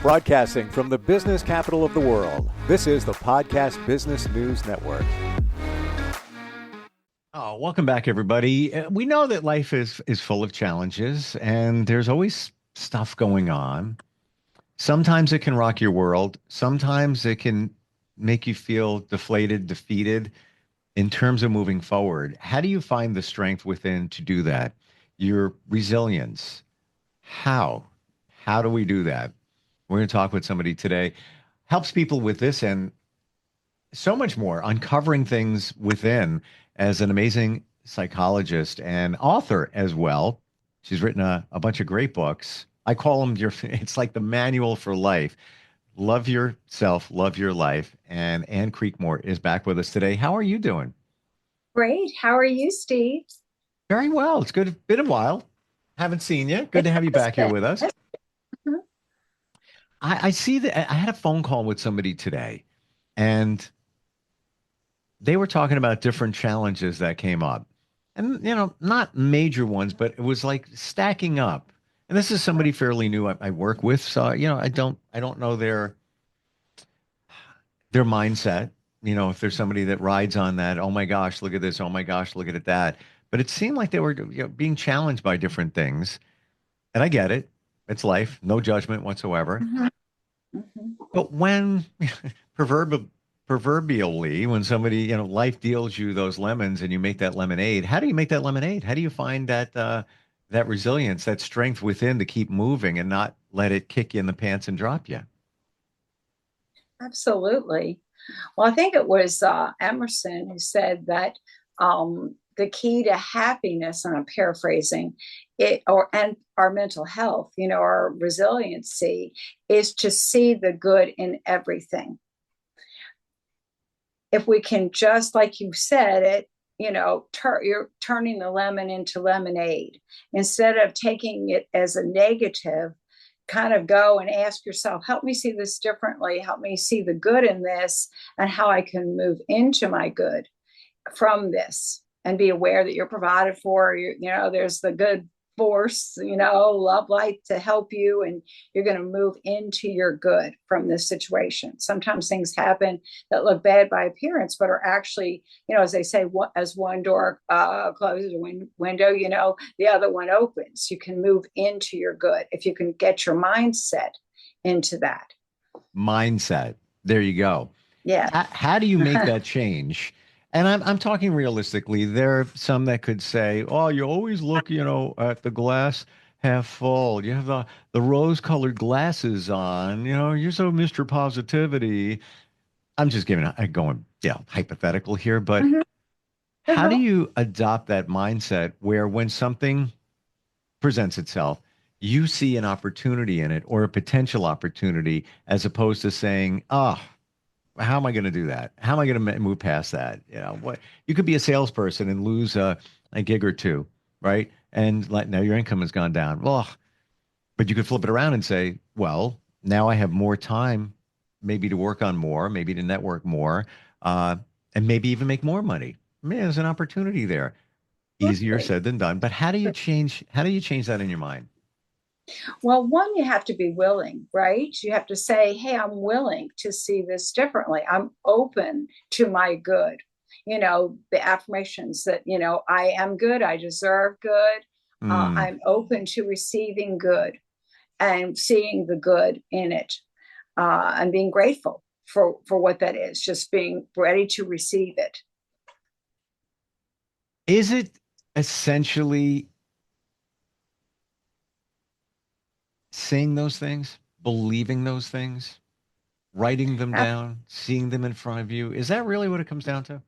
Broadcasting from the business capital of the world, this is the Podcast Business News Network. Oh, welcome back, everybody. We know that life is full of challenges, and there's always stuff going on. Sometimes it can rock your world. Sometimes it can make you feel deflated, defeated in terms of moving forward. How do you find the strength within to do that? Your resilience. How? How do we do that? We're going to talk with somebody today. Helps people with this and so much more, uncovering things within as an amazing psychologist and author as well. She's written a bunch of great books. I call them it's like the manual for life. Love yourself, love your life. And Ann Creekmore is back with us today. How are you doing? Great. How are you, Steve? Very well. It's good. Been a while. Haven't seen you. Good to have you back here with us. Mhm. I see that I had a phone call with somebody today, and they were talking about different challenges that came up. And, not major ones, but it was like stacking up. And this is somebody fairly new I work with. So, I don't know their mindset. If there's somebody that rides on that, oh my gosh, look at this. Oh my gosh, look at that. But it seemed like they were being challenged by different things. And I get it. It's life, no judgment whatsoever. Mhm. Mhm. But when proverbially, when somebody, life deals you those lemons and you make that lemonade, how do you make that lemonade? How do you find that resilience, that strength within to keep moving and not let it kick you in the pants and drop you? Absolutely. Well, I think it was Emerson who said that the key to happiness, and I'm paraphrasing it, and our mental health, our resiliency, is to see the good in everything. If we can just, like you said, you're turning the lemon into lemonade instead of taking it as a negative. Kind of go and ask yourself, help me see this differently, help me see the good in this and how I can move into my good from this, and be aware that you're provided for. There's the good force, love, light to help you, and you're going to move into your good from this situation. Sometimes things happen that look bad by appearance but are actually, as they say, as one door closes, one window, the other one opens. You can move into your good if you can get your mindset into that Mindset. There you go. yeah. How do you make that change? And I'm talking realistically. There are some that could say, "Oh, you always look, at the glass half full. You have the rose-colored glasses on. You're so Mr. Positivity." I'm just going, hypothetical here, but Mhm. how do Uh-huh. you adopt that mindset where when something presents itself, you see an opportunity in it or a potential opportunity as opposed to saying, "Oh, how am I going to do that? How am I going to move past that?" What you could be a salesperson and lose a gig or two, right? And like now your income has gone down. Well, but you could flip it around and say, well, now I have more time, maybe to work on more, maybe to network more, uh, and maybe even make more money. Man, there's an opportunity there. Easier Absolutely. said than done. But how do you change? How do you change that in your mind? Well, one, you have to be willing, right? You have to say, hey, I'm willing to see this differently. I'm open to my good. The affirmations that, I am good, I deserve good. Mm. I'm open to receiving good and seeing the good in it, and being grateful for what that is, just being ready to receive it. Is it essentially saying those things, believing those things, writing them down, seeing them in front of you? Is that really what it comes down to?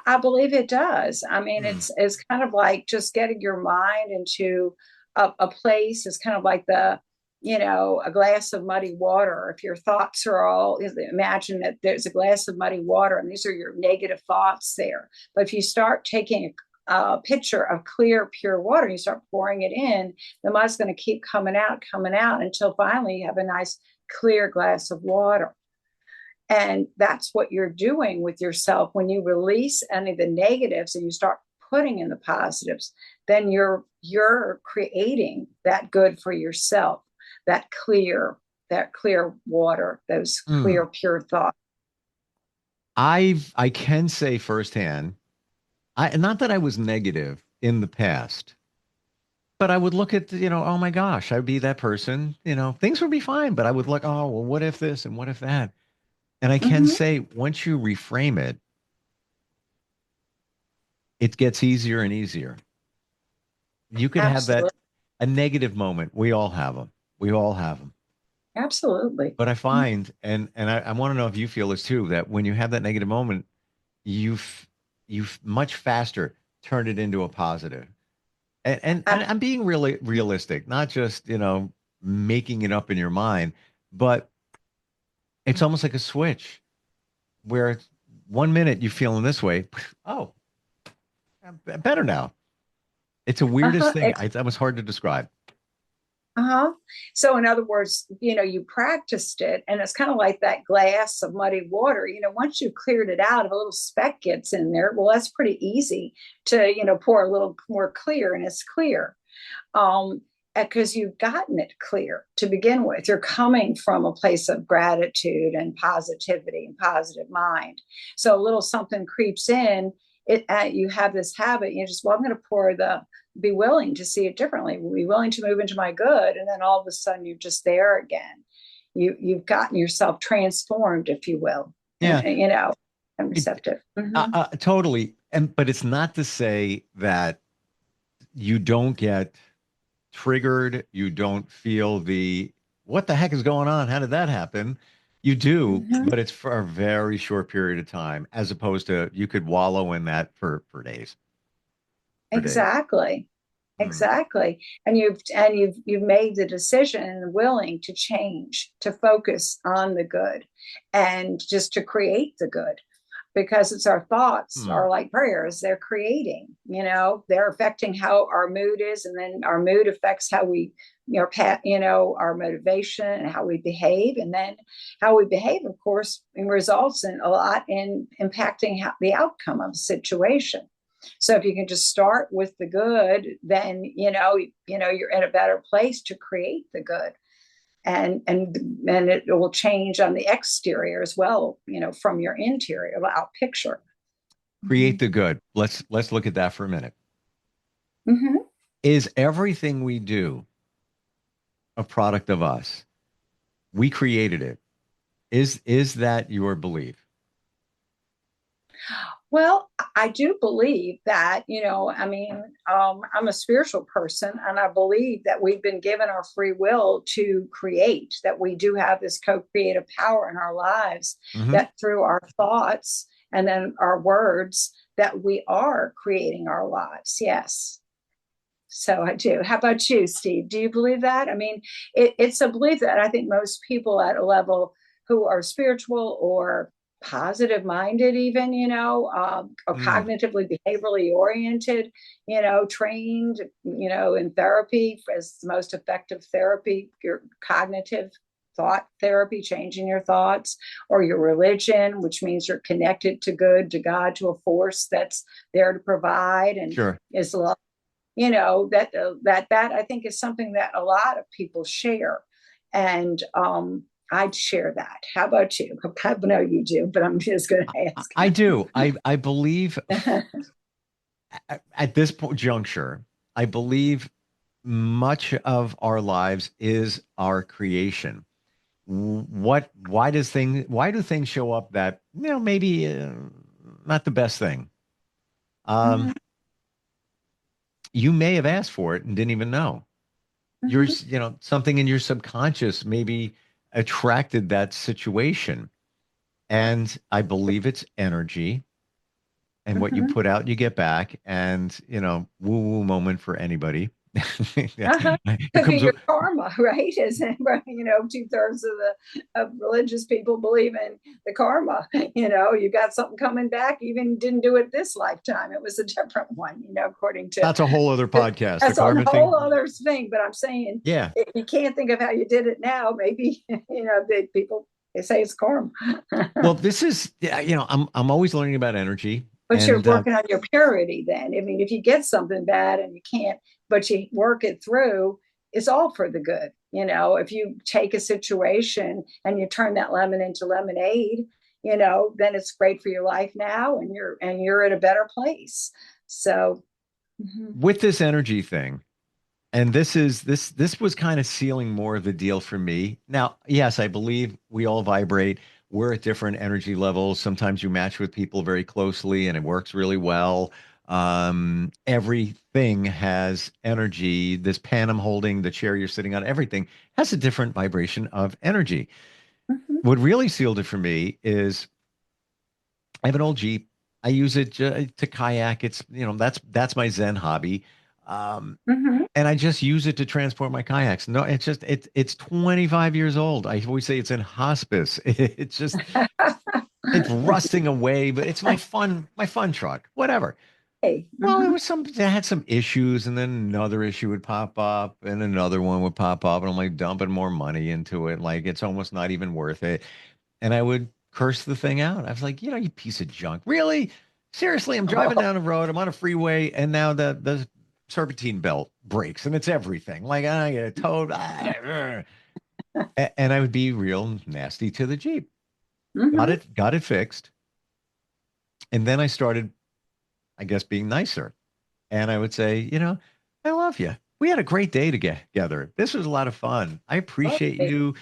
I believe it does. I mean, Hmm. it's kind of like just getting your mind into a place. It's kind of like a glass of muddy water. If your thoughts are all, imagine that there's a glass of muddy water and these are your negative thoughts there. But if you start taking a pitcher of clear, pure water, you start pouring it in, the mud's going to keep coming out until finally you have a nice clear glass of water. And that's what you're doing with yourself when you release any of the negatives and you start putting in the positives. Then you're creating that good for yourself, that clear, that clear water, those Mm. clear, pure thoughts. I can say firsthand, not that I was negative in the past, but I would look at, oh my gosh, I'd be that person, things would be fine, but I would look, oh, well, what if this and what if that? And I can Hmm. say once you reframe it, it gets easier and easier. You could have Absolutely. a negative moment. We all have them. We all have them. Absolutely. But I find, and I want to know if you feel this too, that when you have that negative moment, you've much faster turned it into a positive. And I'm being really realistic, not just, making it up in your mind, but it's almost like a switch where it's 1 minute you're feeling this way. Oh, I'm better now. It's the weirdest Uh-huh. thing. That was hard to describe. Uh-huh. So in other words, you practiced it, and it's kind of like that glass of muddy water. Once you cleared it out, if a little speck gets in there, well, that's pretty easy to, pour a little more clear, and it's clear. Because you've gotten it clear to begin with. You're coming from a place of gratitude and positivity and positive mind. So a little something creeps in, you have this habit, you just, well, I'm going to be willing to see it differently, be willing to move into my good, and then all of a sudden you're just there again. You've gotten yourself transformed, if you will, Yeah, and receptive. totally. But it's not to say that you don't get triggered, you don't feel what the heck is going on? How did that happen? You do, Mm-hmm. but it's for a very short period of time, as opposed to you could wallow in that for days. For days. Exactly. Mm. Exactly. And you've made the decision and willing to change, to focus on the good and just to create the good, because it's our thoughts Mm. are like prayers. They're creating, they're affecting how our mood is, and then our mood affects how we, our motivation and how we behave, and then how we behave, of course, results in a lot in impacting the outcome of a situation. So if you can just start with the good, then you're in a better place to create the good, and it will change on the exterior as well, from your interior out picture. Create the good. Let's look at that for a minute. Mm-hmm. Is everything we do a product of us? We created it. Is that your belief? Well, I do believe that, I'm a spiritual person, and I believe that we've been given our free will to create, that we do have this co-creative power in our lives, Hmm. that through our thoughts and then our words, that we are creating our lives. Yes. So I do. How about you, Steve? Do you believe that? I mean, it's a belief that I think most people at a level who are spiritual or positive minded, even, or Mm. cognitively behaviorally oriented, trained, in therapy as the most effective therapy, your cognitive thought therapy, changing your thoughts, or your religion, which means you're connected to good, to God, to a force that's there to provide and Sure. is love. That I think is something that a lot of people share, and I'd share that. How about you? I know you do, but I'm just going to ask. I do. I believe at this point juncture, I believe much of our lives is our creation. Why do things show up that, maybe not the best thing? Um, Mhm, you may have asked for it and didn't even know. mhm, Something in your subconscious maybe attracted that situation. And I believe it's energy. And what you mhm. put out, you get back. And, woo woo moment for anybody. Yeah. Uh-huh. It Could be comes your with, karma, right? As two-thirds of religious people believe in the karma. You got something coming back. Even didn't do it this lifetime. It was a different one. According to that's a whole other podcast, the that's a karma whole thing. other thing. But I'm saying, Yeah. if you can't think of how you did it now, maybe they say it's karma. Well, this is, yeah, I'm always learning about energy. But you're And working on your purity then. I mean, if you get something bad and you can't, but you work it through, it's all for the good. If you take a situation and you turn that lemon into lemonade, then it's great for your life now, and you're at a better place. So, mhm. With this energy thing, and this was kind of sealing more of the deal for me. Now, yes, I believe we all vibrate. We're at different energy levels. Sometimes you match with people very closely and it works really well. Everything has energy. This pen I'm holding, the chair you're sitting on, everything has a different vibration of energy. Mhm. What really sealed it for me is I have an old Jeep. I use it to kayak. That's my Zen hobby. Um, Mhm. and I just use it to transport my kayaks. No, it's 25 years old. I always say it's in hospice. It's rusting away, but it's my fun truck. Whatever. Hey, Well, mhm. it had some issues, and then another issue would pop up, and another one would pop up, and I'm like dumping more money into it. Like it's almost not even worth it. And I would curse the thing out. I was like, you piece of junk. Really? Seriously, I'm driving down the road. I'm on a freeway, and now the serpentine belt breaks, and it's everything. Like I get a towed, and I would be real nasty to the Jeep. Mhm. Got it fixed, and then I started, I guess, being nicer. And I would say, I love you. We had a great day together. This was a lot of fun. I appreciate Okay. you.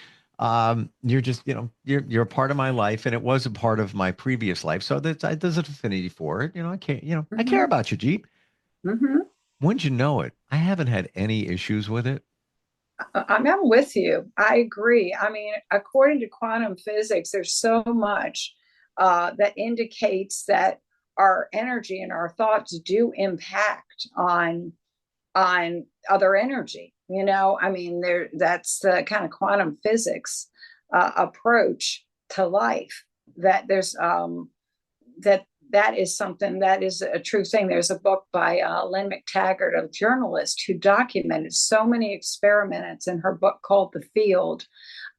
You're just, you're a part of my life, and it was a part of my previous life. So there's an affinity for it. I care Mhm. about you, Jeep. Mhm. Wouldn't you know it? I haven't had any issues with it. I'm with you. I agree. I mean, according to quantum physics, there's so much that indicates that our energy and our thoughts do impact on other energy. I mean, that's the kind of quantum physics approach to life. That there's that is something that is a true thing. There's a book by Lynn McTaggart, a journalist, who documented so many experiments in her book called The Field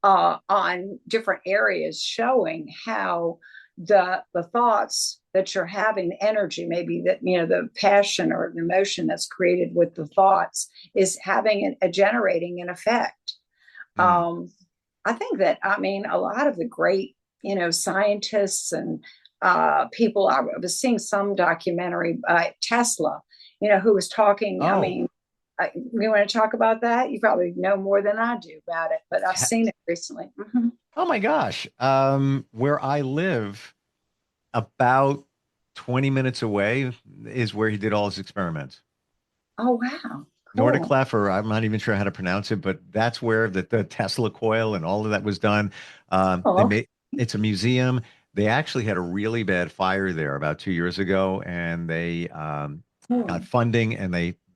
on different areas, showing how the thoughts that you're having, the energy, maybe that the passion or the emotion that's created with the thoughts is having a generating an effect. Mm. um, I think that, I mean, a lot of the great, scientists and people, I was seeing some documentary by Tesla, who was talking. I Oh, mean, you want to talk about that? You probably know more than I do about it, but I've te- seen it recently. Hmm. oh my gosh. Where I live, about 20 minutes away is where he did all his experiments. Oh, wow. Cool. Nordic or I'm not even sure how to pronounce it, but that's where the Tesla coil and all of that was done. Oh, They okay. made It's a museum. They actually had a really bad fire there about 2 years ago, and they got Cool. funding, and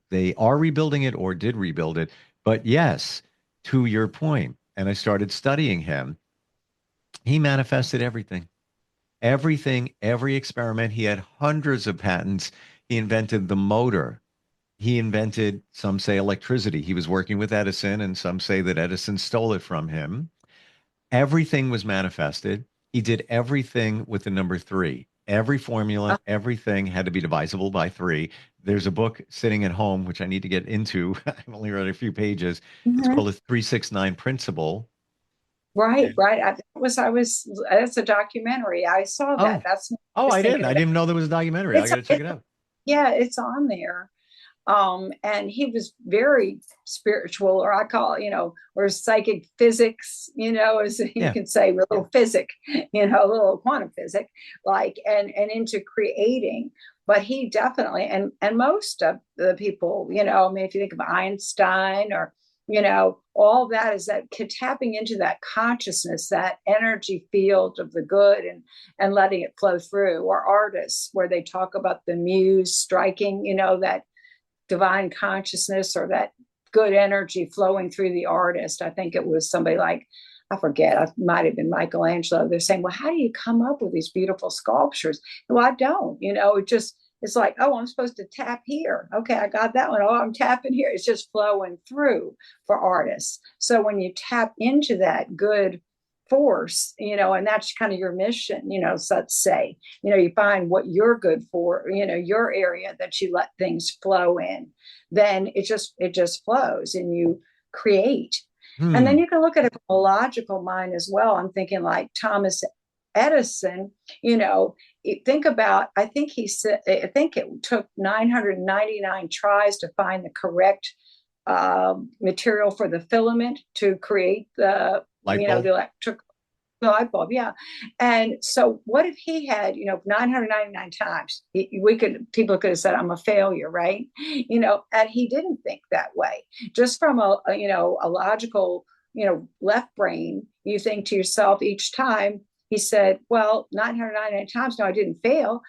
they are rebuilding it or did rebuild it. But yes, to your point, and I started studying him. He manifested everything. Everything, every experiment. He had hundreds of patents. He invented the motor. He invented, some say, electricity. He was working with Edison, and some say that Edison stole it from him. Everything was manifested. He did everything with the number three. Every formula, everything had to be divisible by three. There's a book sitting at home, which I need to get into. I've only read a few pages. It's Mhm. called the 369 Principle. Right, And right. That's a documentary. I saw that. oh, That's what I oh, was I didn't. thinking I about. didn't know there was a documentary. I It's, got to check it out. yeah, it's on there. And he was very spiritual, or I call it, or psychic physics, as you Yeah. can say, a little physic, a little quantum physic, like, and into creating. But he definitely, and most of the people, I mean, if you think of Einstein, or all that, is that tapping into that consciousness, that energy field of the good, and letting it flow through. Or artists, where they talk about the muse striking, that divine consciousness, or that good energy flowing through the artist. I think it was somebody like, I forget, it might have been Michelangelo. They're saying, well, how do you come up with these beautiful sculptures? Well, I don't, it's like, oh, I'm supposed to tap here. Okay, I got that one. Oh, I'm tapping here. It's just flowing through for artists. So when you tap into that good force, and that's kind of your mission, so let's say, you find what you're good for, your area that you let things flow in, then it just flows, and you create. And then Hmm. you can look at it from a logical mind as well. I'm thinking like Thomas Edison, you know, think about, I think he said, I think it took 999 tries to find the correct material for the filament to create Light the bulb. electric light bulb. Yeah. And so what if he had, 999 times, people could have said, I'm a failure, right? And he didn't think that way. Just from a logical, left brain, you think to yourself each time, he said, well, 999 times, no, I didn't fail.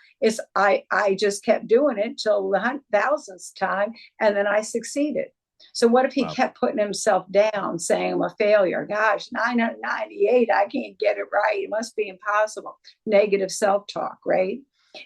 I just kept doing it till the thousandth time, and then I succeeded. So what if he Wow. kept putting himself down, saying I'm a failure? Gosh, 998, I can't get it right. It must be impossible. Negative self-talk, right?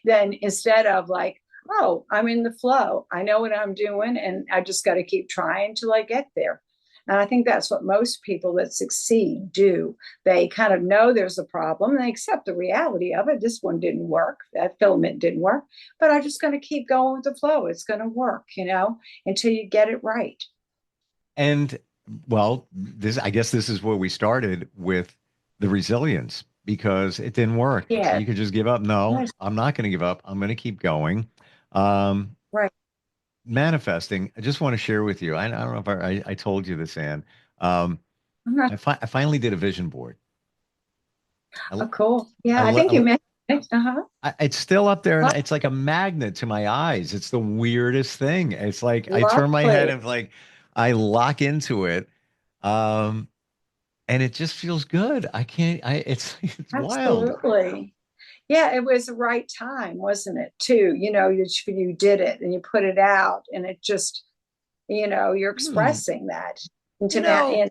Then instead of like, oh, I'm in the flow. I know what I'm doing, and I just got to keep trying till I get there. And I think that's what most people that succeed do. They kind of know there's a problem and they accept the reality of it. This one didn't work. That filament didn't work, but I'm just going to keep going with the flow. It's going to work, until you get it right. And well, this I guess this is where we started with the resilience because it didn't work. Yeah. You could just give up. No, Yes. I'm not going to give up. I'm going to keep going. Um, Right. Manifesting. I just want to share with you. I don't know if I told you this, Anne. Um, Uh-huh. I finally did a vision board. I, Oh, cool. I, Yeah, I think you lo- mentioned it. Uh-huh. it's still up there, and Lo- it's like a magnet to my eyes. It's the weirdest thing. It's like I turn my head Lovely. and like I lock into it. Um, and it just feels good. I can't, it's wild. Absolutely. Yeah, it was the right time, wasn't it, too? You did it and you put it out, and it just, you're Hmm. expressing that You into that. know,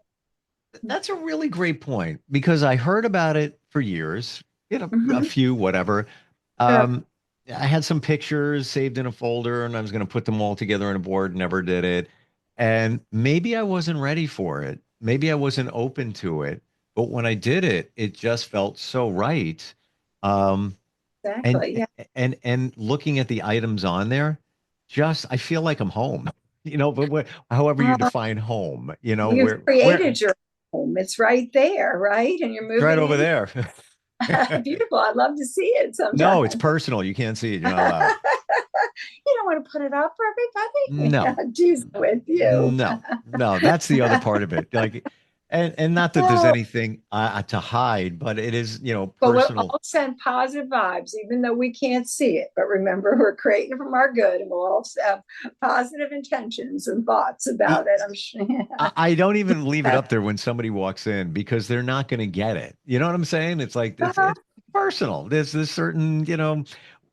that's a really great point because I heard about it for years, a Mhm. few, whatever. Sure. Um, I had some pictures saved in a folder and I was going to put them all together on a board, never did it. And maybe I wasn't ready for it. Maybe I wasn't open to it. But when I did it, it just felt so right. Um, and Exactly. Yeah. and looking at the items on there, just I feel like I'm home. But however you Uh, define home, you've where created your home. It's right there, right? And you're it's right moving over in. there. Beautiful. I'd love to see it No, it's sometime. personal. You can't see it. You're not allowed. You don't want to put it up for No, everybody. Jeez, with you. no. That's the other part of it. Like, and not that there's Oh, anything to hide, but it is, but we'll personal. all send positive vibes, even though we can't see it. But remember, we're creating from our good, and we'll all have positive intentions and thoughts about it. I'm sure. I don't even leave it up there when somebody walks in because they're not going to get it. You know what I'm saying? It's like it's personal. There's this certain,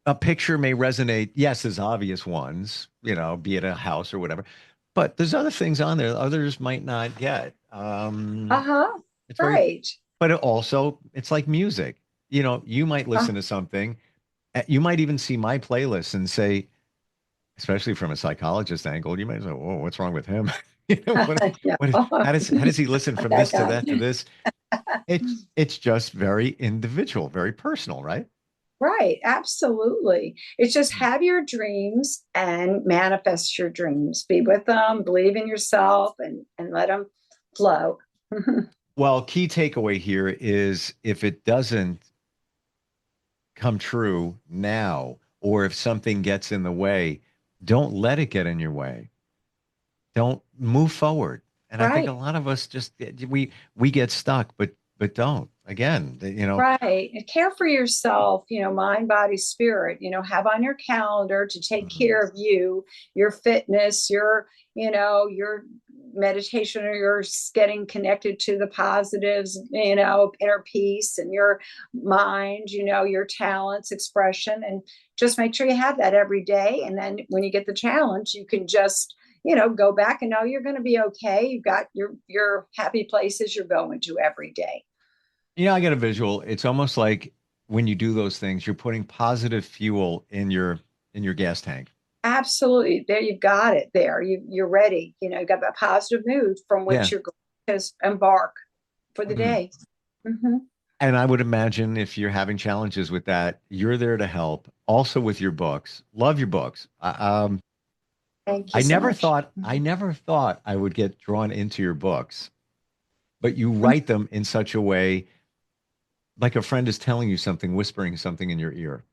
a picture may resonate. Yes, there's obvious ones, be it a house or whatever, but there's other things on there others might not get. Uh-huh. It's very, Right. but it's like music. You might Uh, listen to something, you might even see my playlist and say, especially from a psychologist angle, you might say, "Whoa, what's wrong with him?" yeah. How does he listen from That this to guy. that to this? It's just very individual, very personal, right? Right, absolutely. It's just have your dreams and manifest your dreams. Be with them, believe in yourself, and let them flow. Well, key takeaway here is if it doesn't come true now, or if something gets in the way, don't let it get in your way. Don't move forward. And I think a Right, lot of us just we get stuck, but don't. Again, right. And care for yourself, mind, body, spirit, have on your calendar to take Mhm. care of you, your fitness, your meditation, or your getting connected to the positives, inner peace and your mind, your talents, expression, and just make sure you have that every day. And then when you get the challenge, you can just go back and know you're going to be okay. You've got your happy places you're going to every day. I get a visual. It's almost like when you do those things, you're putting positive fuel in your gas tank. Absolutely. There you've got it there. You're ready. You got that positive mood from which Yeah. you're going to embark for the Mhm. day. Hmm. And I would imagine if you're having challenges with that, you're there to help. Also with your books. Love your books. Thank you I so never much. thought I never thought I would get drawn into your books. but you write them in such a way like a friend is telling you something, whispering something in your ear.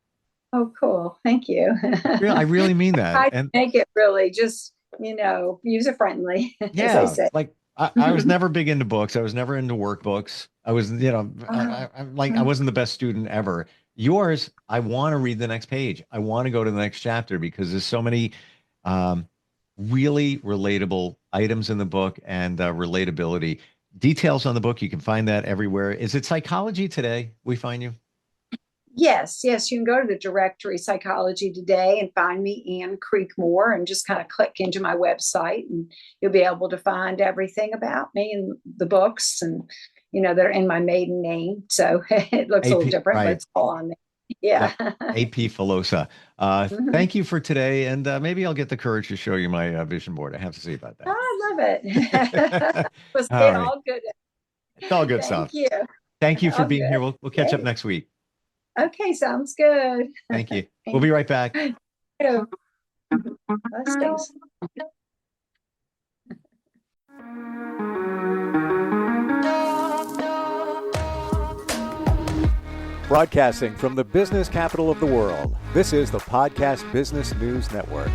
Oh, cool. Thank you. Yeah, I really mean that. I And make it really just, user friendly, as I yeah, say. like I was never big into books. I was never into workbooks. I was, I'm like, I wasn't the best student ever. Yours, I want to read the next page. I want to go to the next chapter because there's so many um, really relatable items in the book and relatability. Details on the book, you can find that everywhere. Is it Psychology Today we find you? Yes, yes, you can go to the directory Psychology Today and find me, Ann Creekmore, and just kind of click into my website, and you'll be able to find everything about me and the books, and they're in my maiden name, so it looks a little AP, different, but right. it's all on there. Yeah. Yep. AP Filosa. Mhm. Thank you for today. And maybe I'll get the courage to show you my vision board. I have to see about Oh, that. I love it. Was All it right. all good? It's all good Thank stuff. you. Thank you for All being good. here. We'll catch up Yay. next week. Okay, sounds good. Thank you. We'll Thank be right back. you. Blessings. Broadcasting from the business capital of the world, this is the Podcast Business News Network.